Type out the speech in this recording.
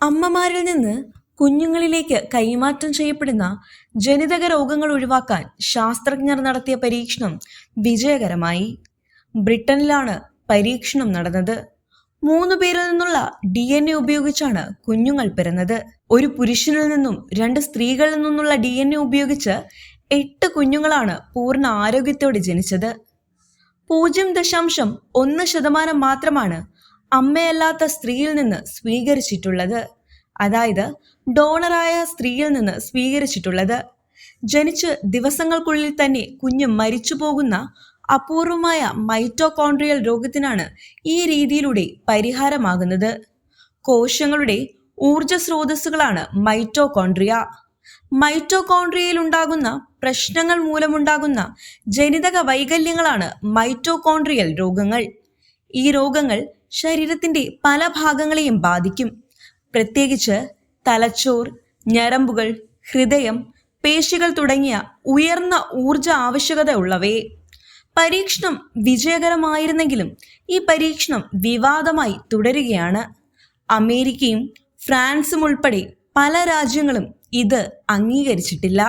അമ്മമാരിൽ നിന്ന് കുഞ്ഞുങ്ങളിലേക്ക് കൈമാറ്റം ചെയ്യപ്പെടുന്ന ജനിതക രോഗങ്ങൾ ഒഴിവാക്കാൻ ശാസ്ത്രജ്ഞർ നടത്തിയ പരീക്ഷണം വിജയകരമായി. ബ്രിട്ടനിലാണ് പരീക്ഷണം നടന്നത്. 3 പേരിൽ നിന്നുള്ള DNA ഉപയോഗിച്ചാണ് കുഞ്ഞുങ്ങൾ പിറന്നത്. ഒരു പുരുഷനിൽ നിന്നും 2 സ്ത്രീകളിൽ നിന്നുള്ള DNA ഉപയോഗിച്ച് 8 കുഞ്ഞുങ്ങളാണ് പൂർണ്ണ ആരോഗ്യത്തോടെ ജനിച്ചത്. 0.1% മാത്രമാണ് അമ്മയല്ലാത്ത സ്ത്രീയിൽ നിന്ന് സ്വീകരിച്ചിട്ടുള്ളത്. അതായത് ഡോണറായ സ്ത്രീയിൽ നിന്ന് സ്വീകരിച്ചിട്ടുള്ളത്. ജനിച്ച് ദിവസങ്ങൾക്കുള്ളിൽ തന്നെ കുഞ്ഞ് മരിച്ചു പോകുന്ന അപൂർവമായ മൈറ്റോകോൺഡ്രിയൽ രോഗത്തിനാണ് ഈ രീതിയിലൂടെ പരിഹാരമാകുന്നത്. കോശങ്ങളുടെ ഊർജ സ്രോതസ്സുകളാണ് മൈറ്റോകോൺഡ്രിയ. മൈറ്റോകോൺഡ്രിയയിൽ ഉണ്ടാകുന്ന പ്രശ്നങ്ങൾ മൂലമുണ്ടാകുന്ന ജനിതക വൈകല്യങ്ങളാണ് മൈറ്റോകോൺഡ്രിയൽ രോഗങ്ങൾ. ഈ രോഗങ്ങൾ ശരീരത്തിന്റെ പല ഭാഗങ്ങളെയും ബാധിക്കും. പ്രത്യേകിച്ച് തലച്ചോർ, ഞരമ്പുകൾ, ഹൃദയം, പേശികൾ തുടങ്ങിയ ഉയർന്ന ഊർജ ആവശ്യകത ഉള്ളവയെ. പരീക്ഷണം വിജയകരമായിരുന്നെങ്കിലും ഈ പരീക്ഷണം വിവാദമായി തുടരുകയാണ്. അമേരിക്കയും ഫ്രാൻസും ഉൾപ്പെടെ പല രാജ്യങ്ങളും ഇത് അംഗീകരിച്ചിട്ടില്ല.